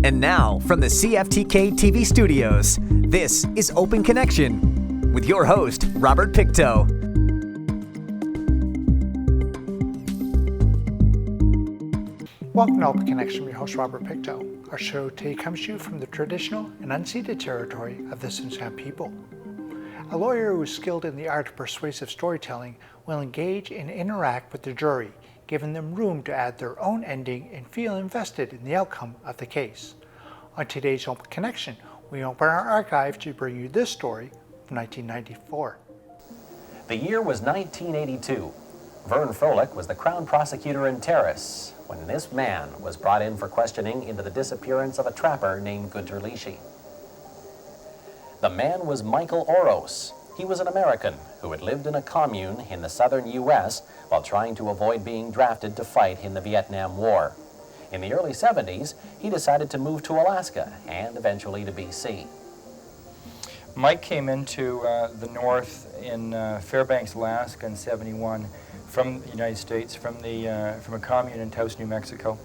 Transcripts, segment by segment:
And now, from the CFTK-TV studios, this is Open Connection with your host, Robert Pictou. Welcome to Open Connection with your host, Robert Pictou. Our show today comes to you from the traditional and unceded territory of the Tsimshian people. A lawyer who is skilled in the art of persuasive storytelling will engage and interact with the jury, giving them room to add their own ending and feel invested in the outcome of the case. On today's Open Connection, we open our archive to bring you this story from 1994. The year was 1982. Vern Froelich was the Crown Prosecutor in Terrace when this man was brought in for questioning into the disappearance of a trapper named Gunter Lishi. The man was Michael Oros. He was an American who had lived in a commune in the southern U.S. while trying to avoid being drafted to fight in the Vietnam War. In the early 70s, he decided to move to Alaska and eventually to B.C. Mike came into the north in Fairbanks, Alaska in '71 from the United States, from a commune in Taos, New Mexico.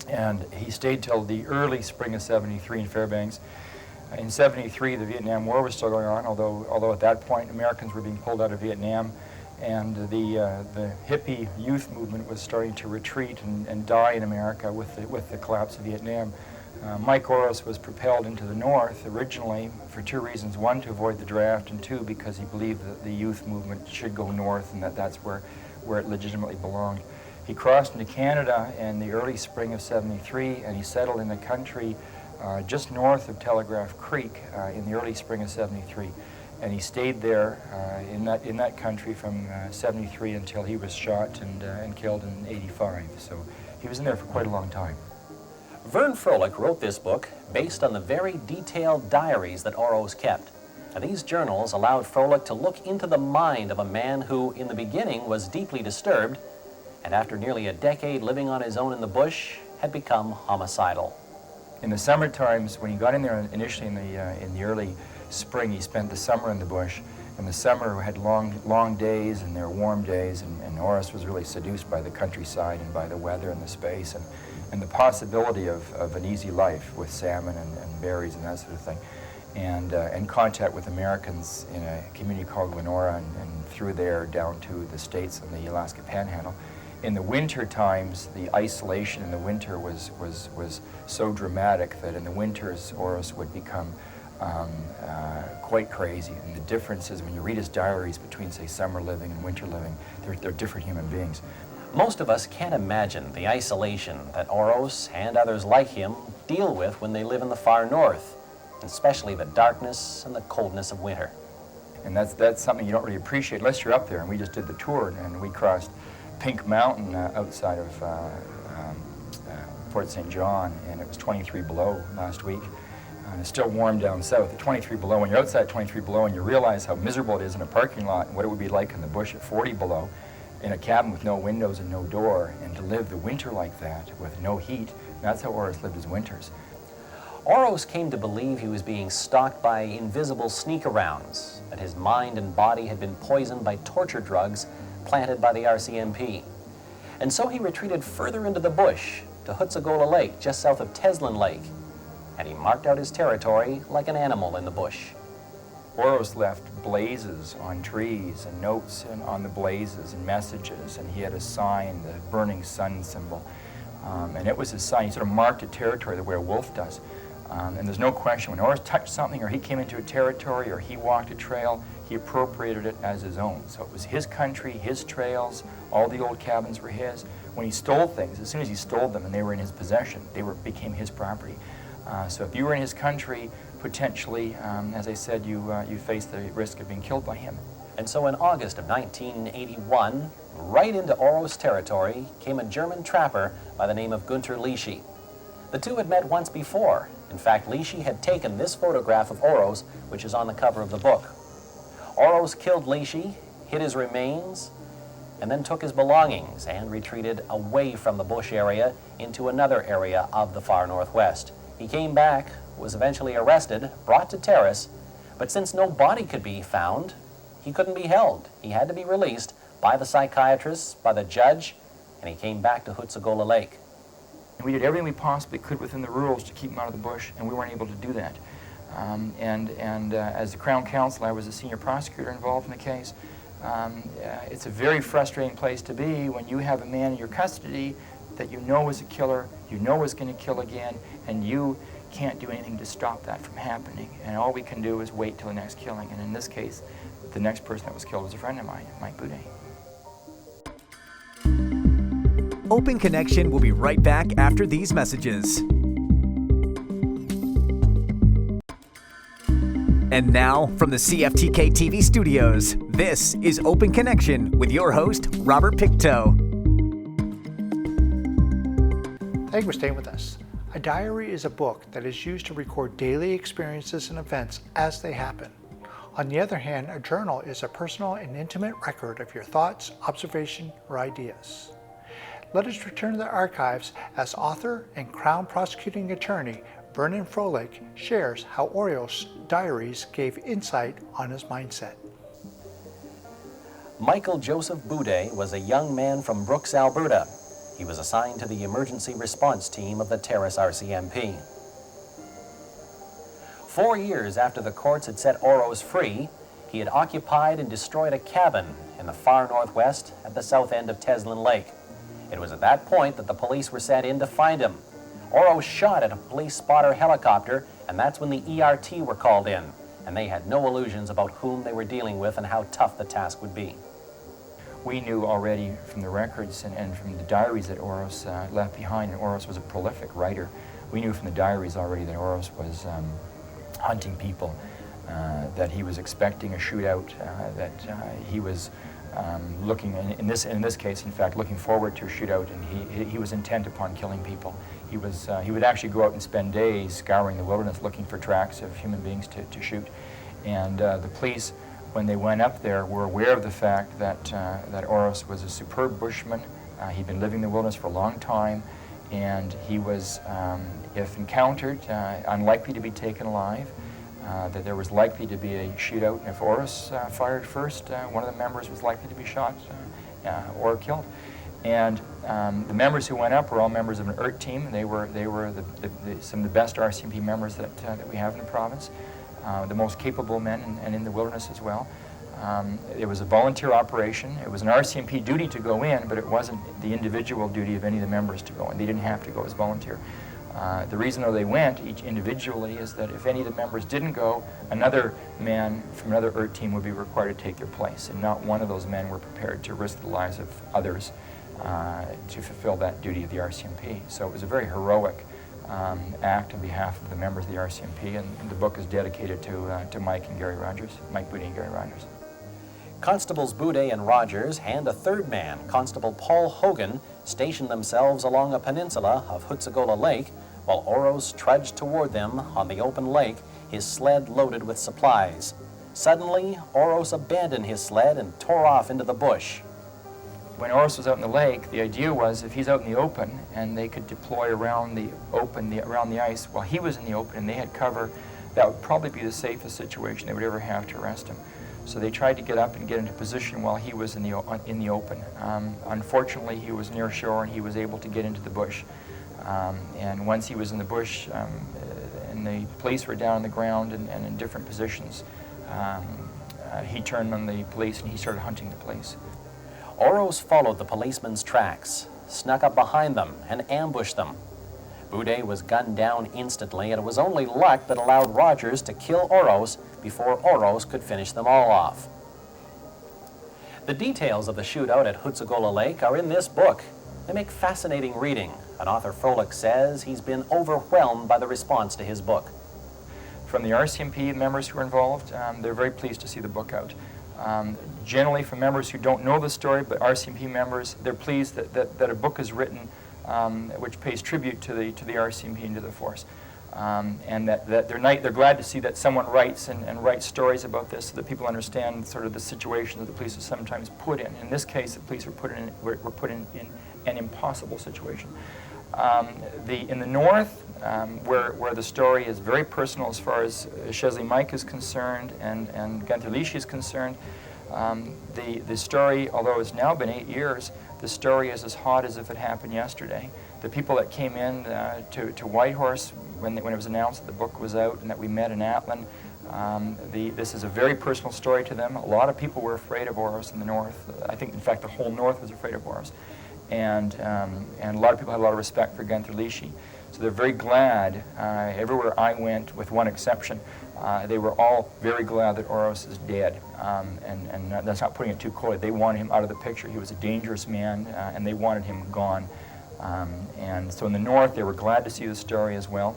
And he stayed till the early spring of '73 in Fairbanks. In '73, the Vietnam War was still going on, although at that point Americans were being pulled out of Vietnam, and the hippie youth movement was starting to retreat and die in America with the collapse of Vietnam. Mike Oros was propelled into the north originally for two reasons: one, to avoid the draft, and two, because he believed that the youth movement should go north and that's where it legitimately belonged. He crossed into Canada in the early spring of '73, and he settled in a country just north of Telegraph Creek in the early spring of '73, and he stayed there in that country from '73 until he was shot and killed in '85. So he was in there for quite a long time. Vern Froelich wrote this book based on the very detailed diaries that Oros kept. Now, these journals allowed Froelich to look into the mind of a man who, in the beginning, was deeply disturbed, and after nearly a decade living on his own in the bush, had become homicidal. In the summer times, when he got in there initially in the early spring, he spent the summer in the bush. And the summer had long days, and there were warm days, and Oros was really seduced by the countryside and by the weather and the space and the possibility of an easy life with salmon and berries and that sort of thing, and contact with Americans in a community called Winora and through there down to the States and the Alaska Panhandle. In the winter times, the isolation in the winter was so dramatic that in the winters Oros would become quite crazy. And the difference is when you read his diaries between, say, summer living and winter living, they're different human beings. Most of us can't imagine the isolation that Oros and others like him deal with when they live in the far north, especially the darkness and the coldness of winter. And that's something you don't really appreciate unless you're up there. And we just did the tour, and we crossed Pink Mountain outside of Fort St. John, and it was 23 below last week. And it's still warm down south at 23 below. When you're outside at 23 below and you realize how miserable it is in a parking lot and what it would be like in the bush at 40 below, in a cabin with no windows and no door, and to live the winter like that with no heat, that's how Oros lived his winters. Oros came to believe he was being stalked by invisible sneak-arounds, that his mind and body had been poisoned by torture drugs planted by the RCMP. And so he retreated further into the bush to Hutsagola Lake, just south of Teslin Lake, and he marked out his territory like an animal in the bush. Oros left blazes on trees and notes on the blazes and messages, and he had a sign, the burning sun symbol, and it was his sign. He sort of marked a territory the way a wolf does. And there's no question, when Oros touched something or he came into a territory or he walked a trail, he appropriated it as his own. So it was his country, his trails, all the old cabins were his. When he stole things, as soon as he stole them and they were in his possession, became his property. So if you were in his country, potentially, as I said, you faced the risk of being killed by him. And so in August of 1981, right into Oros territory came a German trapper by the name of Gunter Lishi. The two had met once before. In fact, Lishi had taken this photograph of Oros, which is on the cover of the book. Oros killed Lishi, hid his remains, and then took his belongings and retreated away from the bush area into another area of the far northwest. He came back, was eventually arrested, brought to Terrace, but since no body could be found, he couldn't be held. He had to be released by the psychiatrists, by the judge, and he came back to Hutsagola Lake. And we did everything we possibly could within the rules to keep him out of the bush, and we weren't able to do that. As the Crown Counsel, I was a senior prosecutor involved in the case. It's a very frustrating place to be when you have a man in your custody that you know is a killer, you know is going to kill again, and you can't do anything to stop that from happening. And all we can do is wait till the next killing. And in this case, the next person that was killed was a friend of mine, Mike Pictou. Open Connection will be right back after these messages. And now, from the CFTK-TV studios, this is Open Connection with your host, Robert Pictou. Thank you for staying with us. A diary is a book that is used to record daily experiences and events as they happen. On the other hand, a journal is a personal and intimate record of your thoughts, observation, or ideas. Let us return to the archives as author and Crown Prosecuting Attorney Vernon Froelich shares how Orio's diaries gave insight on his mindset. Michael Joseph Pictou was a young man from Brooks, Alberta. He was assigned to the emergency response team of the Terrace RCMP. 4 years after the courts had set Oros free, he had occupied and destroyed a cabin in the far northwest at the south end of Teslin Lake. It was at that point that the police were sent in to find him. Oros shot at a police spotter helicopter, and that's when the ERT were called in, and they had no illusions about whom they were dealing with and how tough the task would be. We knew already from the records and from the diaries that Oros left behind, and Oros was a prolific writer. We knew from the diaries already that Oros was hunting people, that he was expecting a shootout, that he was looking, in this case, in fact, looking forward to a shootout, and he was intent upon killing people. He would actually go out and spend days scouring the wilderness looking for tracks of human beings to shoot. And the police, when they went up there, were aware of the fact that Oros was a superb bushman. He'd been living in the wilderness for a long time, and he was, if encountered, unlikely to be taken alive, that there was likely to be a shootout, and if Oros fired first, one of the members was likely to be shot or killed. And the members who went up were all members of an ERT team. They were some of the best RCMP members that we have in the province. The most capable men and in the wilderness as well. It was a volunteer operation. It was an RCMP duty to go in, but it wasn't the individual duty of any of the members to go in. They didn't have to go as volunteer. The reason though they went each individually is that if any of the members didn't go, another man from another ERT team would be required to take their place, and not one of those men were prepared to risk the lives of others to fulfill that duty of the RCMP. So it was a very heroic act on behalf of the members of the RCMP, and the book is dedicated to Mike and Gary Rogers, Mike Pictou and Gary Rogers. Constables Pictou and Rogers and a third man, Constable Paul Hogan, stationed themselves along a peninsula of Hutsagola Lake while Oros trudged toward them on the open lake, his sled loaded with supplies. Suddenly, Oros abandoned his sled and tore off into the bush. When Oros was out in the lake, the idea was if he's out in the open and they could deploy around the open, around the ice, while he was in the open and they had cover, that would probably be the safest situation they would ever have to arrest him. So they tried to get up and get into position while he was in the open. Unfortunately, he was near shore and he was able to get into the bush. And once he was in the bush, and the police were down on the ground and in different positions, he turned on the police and he started hunting the police. Oros followed the policemen's tracks, snuck up behind them, and ambushed them. Pictou was gunned down instantly, and it was only luck that allowed Rogers to kill Oros before Oros could finish them all off. The details of the shootout at Hutsagola Lake are in this book. They make fascinating reading, and author Froelich says he's been overwhelmed by the response to his book. From the RCMP members who are involved, they're very pleased to see the book out. Generally, from members who don't know the story, but RCMP members, they're pleased that a book is written which pays tribute to the RCMP and to the force. And that they're glad to see that someone writes and writes stories about this so that people understand sort of the situation that the police are sometimes put in. In this case, the police were put in an impossible situation. In the north, where the story is very personal as far as Chesley Mike is concerned and Gunther Lishi is concerned, the story, although it's now been 8 years, the story is as hot as if it happened yesterday. the people that came in to Whitehorse when it was announced that the book was out and that we met in Atlin, this is a very personal story to them. A lot of people were afraid of Oros in the north. I think, in fact, the whole north was afraid of Oros. And a lot of people had a lot of respect for Gunther Lishi. So they're very glad, everywhere I went, with one exception, they were all very glad that Oros is dead. And that's not putting it too coldly. They wanted him out of the picture. He was a dangerous man, and they wanted him gone. And so in the north, they were glad to see the story as well.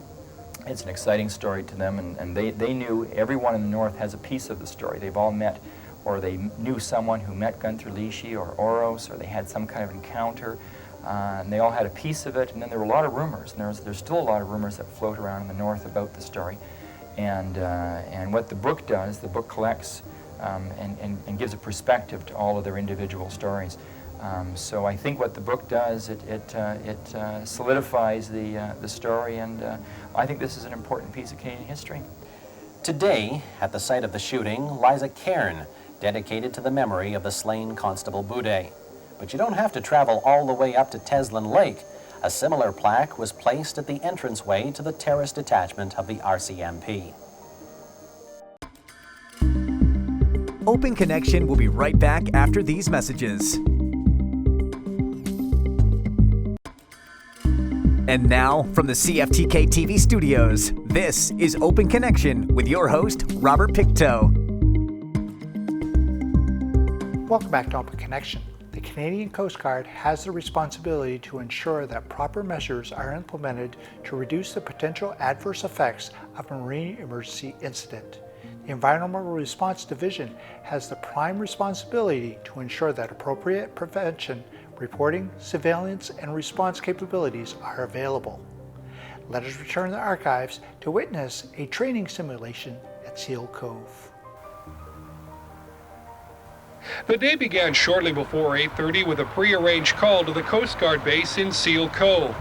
It's an exciting story to them, and they knew everyone in the north has a piece of the story. They've all met, or they knew someone who met Gunther Lishi or Oros, or they had some kind of encounter. And they all had a piece of it, and then there were a lot of rumors, and there's still a lot of rumors that float around in the north about the story. And what the book does, the book collects and gives a perspective to all of their individual stories. So I think what the book does, it solidifies the story, and I think this is an important piece of Canadian history. Today, at the site of the shooting, lies a cairn dedicated to the memory of the slain Constable Boudet. But you don't have to travel all the way up to Teslin Lake. A similar plaque was placed at the entranceway to the terrace detachment of the RCMP. Open Connection will be right back after these messages. And now, from the CFTK-TV studios, this is Open Connection with your host, Robert Pictou. Welcome back to Open Connection. The Canadian Coast Guard has the responsibility to ensure that proper measures are implemented to reduce the potential adverse effects of a marine emergency incident. The Environmental Response Division has the prime responsibility to ensure that appropriate prevention, reporting, surveillance, and response capabilities are available. Let us return to the archives to witness a training simulation at Seal Cove. The day began shortly before 8:30 with a pre-arranged call to the Coast Guard base in Seal Cove.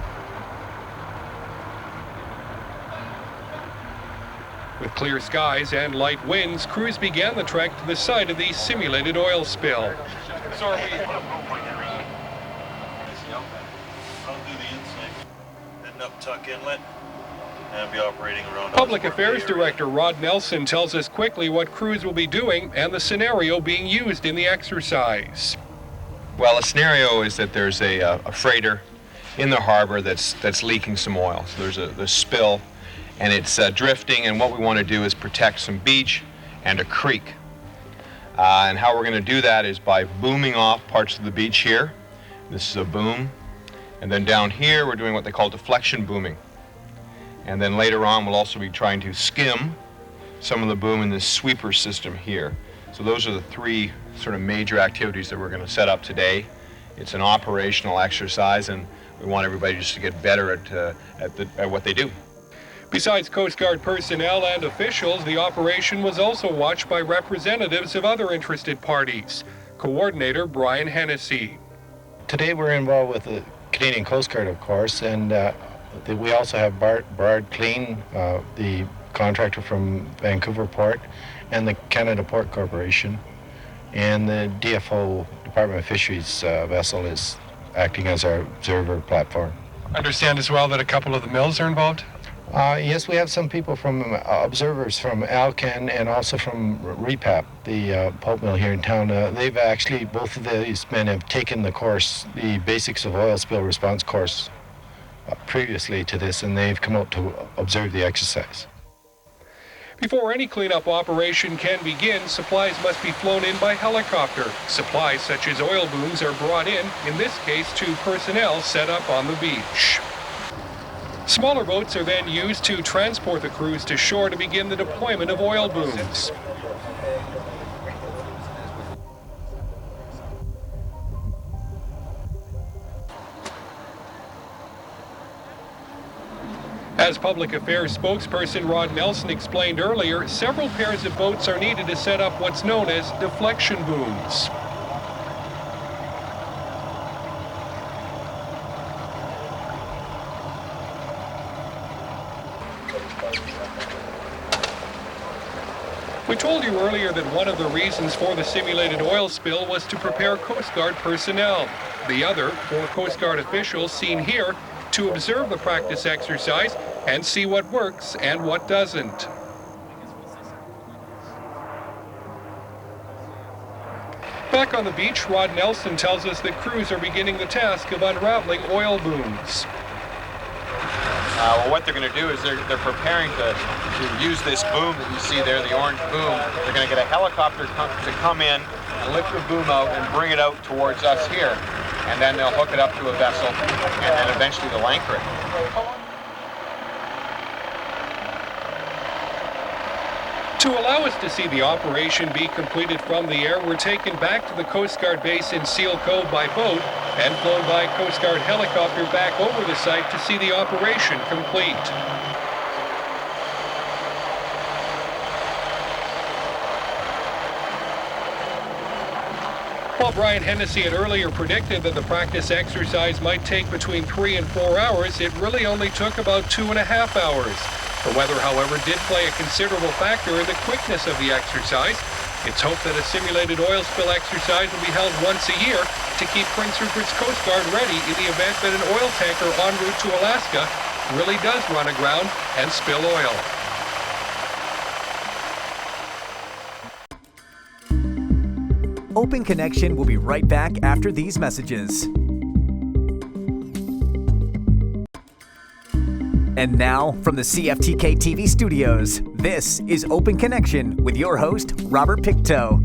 With clear skies and light winds, crews began the trek to the site of the simulated oil spill. Heading up Tuck Inlet and be operating around. Public Affairs Director Rod Nelson tells us quickly what crews will be doing and the scenario being used in the exercise. Well, a scenario is that there's a freighter in the harbor that's leaking some oil. So there's a spill, and it's drifting, and what we want to do is protect some beach and a creek. And how we're going to do that is by booming off parts of the beach here. This is a boom. And then down here, we're doing what they call deflection booming. And then later on, we'll also be trying to skim some of the boom in this sweeper system here. So those are the three sort of major activities that we're going to set up today. It's an operational exercise, and we want everybody just to get better at what they do. Besides Coast Guard personnel and officials, the operation was also watched by representatives of other interested parties. Coordinator Brian Hennessy. Today we're involved with the Canadian Coast Guard, of course, and we also have Bard Clean, the contractor from Vancouver Port, and the Canada Port Corporation, and the DFO, Department of Fisheries vessel, is acting as our observer platform. I understand as well that a couple of the mills are involved? Yes, we have some people from observers from Alcan and also from REPAP, the pulp mill here in town. They've actually, both of these men have taken the course, the Basics of Oil Spill Response course, previously to this, and they've come out to observe the exercise. Before any cleanup operation can begin, supplies must be flown in by helicopter. Supplies such as oil booms are brought in this case to personnel set up on the beach. Smaller boats are then used to transport the crews to shore to begin the deployment of oil booms. As Public Affairs spokesperson Rod Nelson explained earlier, several pairs of boats are needed to set up what's known as deflection booms. We told you earlier that one of the reasons for the simulated oil spill was to prepare Coast Guard personnel. The other, for Coast Guard officials seen here, to observe the practice exercise and see what works and what doesn't. Back on the beach, Rod Nelson tells us that crews are beginning the task of unraveling oil booms. Well, what they're going to do is they're preparing to use this boom that you see there, the orange boom. They're going to get a helicopter to come in and lift the boom out and bring it out towards us here. And then they'll hook it up to a vessel, and then eventually they'll anchor it. To allow us to see the operation be completed from the air, we're taken back to the Coast Guard base in Seal Cove by boat and flown by Coast Guard helicopter back over the site to see the operation complete. While Brian Hennessy had earlier predicted that the practice exercise might take between 3 and 4 hours, it really only took about 2.5 hours. The weather, however, did play a considerable factor in the quickness of the exercise. It's hoped that a simulated oil spill exercise will be held once a year to keep Prince Rupert's Coast Guard ready in the event that an oil tanker en route to Alaska really does run aground and spill oil. Open Connection will be right back after these messages. And now, from the CFTK-TV studios, this is Open Connection with your host, Robert Pictou.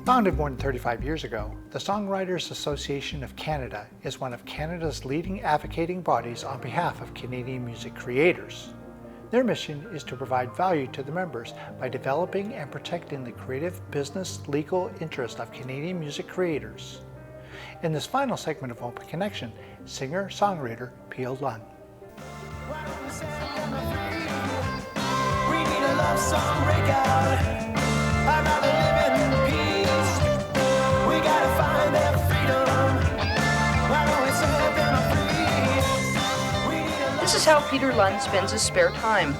Founded more than 35 years ago, the Songwriters Association of Canada is one of Canada's leading advocating bodies on behalf of Canadian music creators. Their mission is to provide value to the members by developing and protecting the creative, business, legal interest of Canadian music creators. In this final segment of Open Connection, singer-songwriter Lund. We need a love song breakout. I'd rather live in peace. We gotta find that freedom. Why don't we set them free? This is how Peter Lund spends his spare time.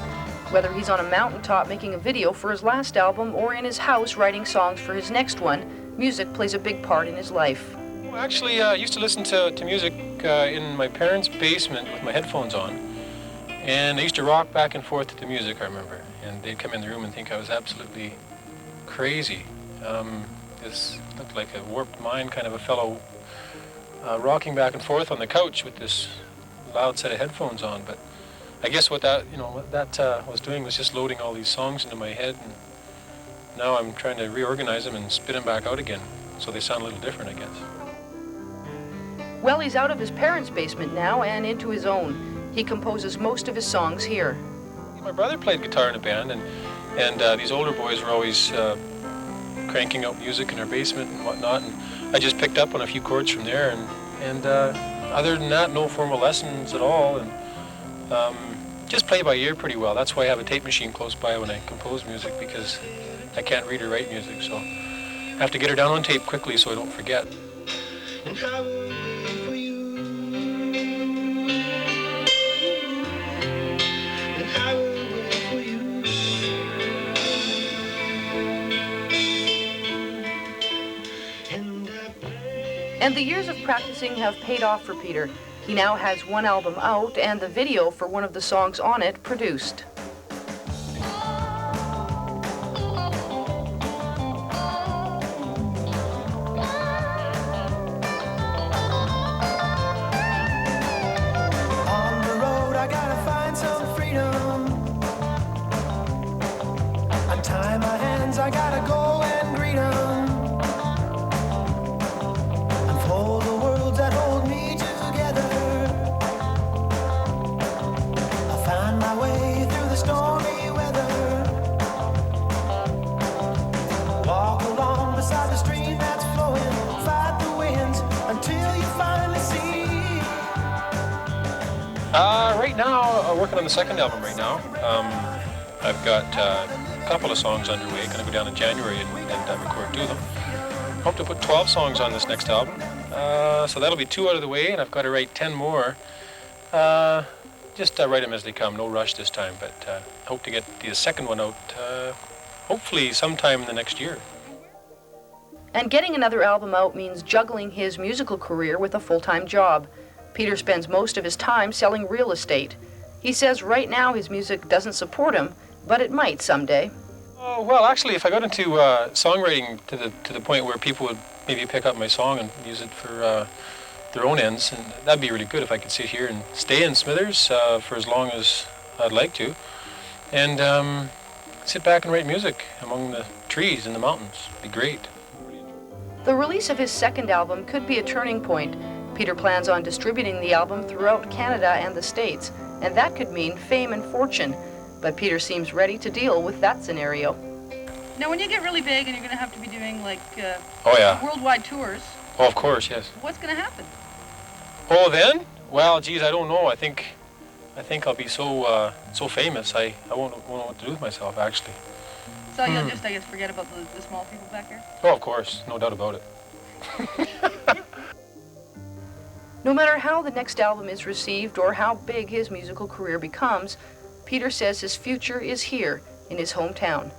Whether he's on a mountaintop making a video for his last album or in his house writing songs for his next one, music plays a big part in his life. Actually, I used to listen to music in my parents' basement with my headphones on, and I used to rock back and forth to the music, I remember, and they'd come in the room and think I was absolutely crazy. This looked like a warped mind kind of a fellow rocking back and forth on the couch with this loud set of headphones on, but I guess what that was doing was just loading all these songs into my head, and now I'm trying to reorganize them and spit them back out again, so they sound a little different, I guess. Well, he's out of his parents' basement now and into his own. He composes most of his songs here. My brother played guitar in a band, and these older boys were always cranking out music in their basement and whatnot, and I just picked up on a few chords from there, and other than that, no formal lessons at all, and just play by ear pretty well. That's why I have a tape machine close by when I compose music, because I can't read or write music, so I have to get her down on tape quickly so I don't forget. And the years of practicing have paid off for Peter. He now has one album out and the video for one of the songs on it produced. On the road, I gotta find some freedom. Untie my hands, I gotta go and greet 'em. Unfold the worlds that hold me together. I find my way through the stormy weather. Walk along beside the stream that's flowing. Fight the winds until you finally see. Right now, working on the second album right now. I've got a couple of songs underway. Gonna go down in January and record 2 of them. Hope to put 12 songs on this next album. So that'll be 2 out of the way, and I've got to write 10 more. Just write them as they come, no rush this time, but hope to get the second one out hopefully sometime in the next year. And getting another album out means juggling his musical career with a full-time job. Peter spends most of his time selling real estate. He says right now his music doesn't support him, but it might someday. Well, actually, if I got into songwriting to the point where people would maybe pick up my song and use it for their own ends, and that'd be really good if I could sit here and stay in Smithers for as long as I'd like to, and sit back and write music among the trees in the mountains. It'd be great. The release of his second album could be a turning point. Peter plans on distributing the album throughout Canada and the States, and that could mean fame and fortune. But Peter seems ready to deal with that scenario. Now, when you get really big and you're going to have to be doing like worldwide tours. Oh, of course, yes. What's going to happen? Oh, then? Well, geez, I don't know. I think I'll be so famous. I won't know what to do with myself, actually. So you'll just, I guess, forget about the small people back here? Oh, of course, no doubt about it. No matter how the next album is received or how big his musical career becomes, Peter says his future is here in his hometown.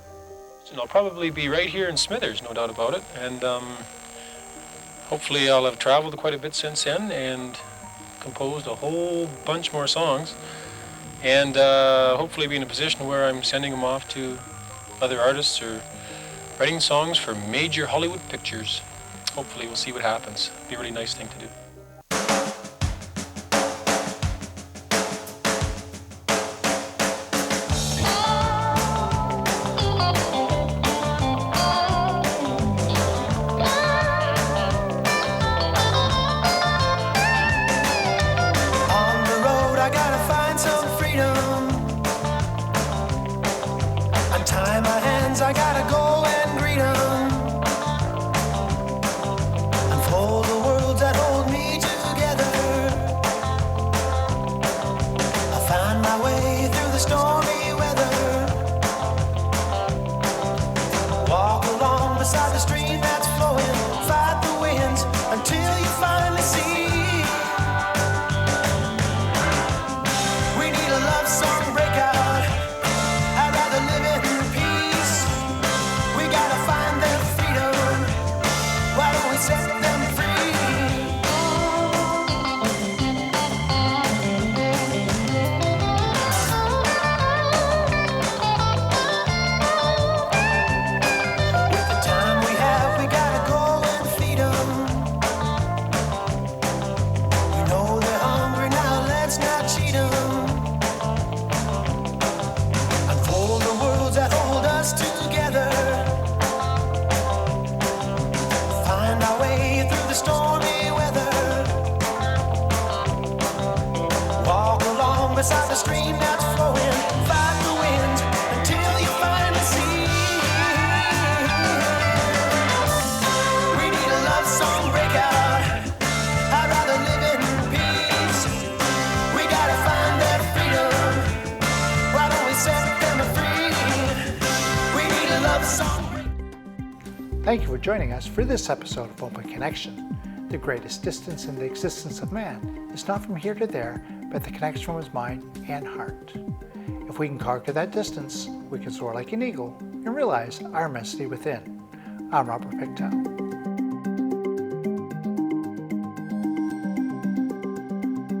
And I'll probably be right here in Smithers, no doubt about it. And hopefully I'll have traveled quite a bit since then and composed a whole bunch more songs. And hopefully be in a position where I'm sending them off to other artists or writing songs for major Hollywood pictures. Hopefully we'll see what happens. It'll be a really nice thing to do. I gotta go and greet 'em, unfold the worlds that hold me together. I find my way through the stormy weather, walk along beside the stream that's flowing, fight the winds until you finally see. We need a love song breakout, I'd rather live in peace. We gotta find their freedom, why don't we set them free? With the time we have, we gotta go and feed them. We know they're hungry now, let's not cheat them. Unfold the worlds that hold us together, find our way through the stormy weather, walk along beside the stream that's flowing, fight the winds until you finally see. We need a love song breakout, I'd rather live in peace. We gotta find that freedom, why don't we set them free? We need a love song. Thank you for joining us for this episode of Open Connection. The greatest distance in the existence of man is not from here to there, but the connection from his mind and heart. If we can conquer that distance, we can soar like an eagle and realize our immensity within. I'm Robert Pictou.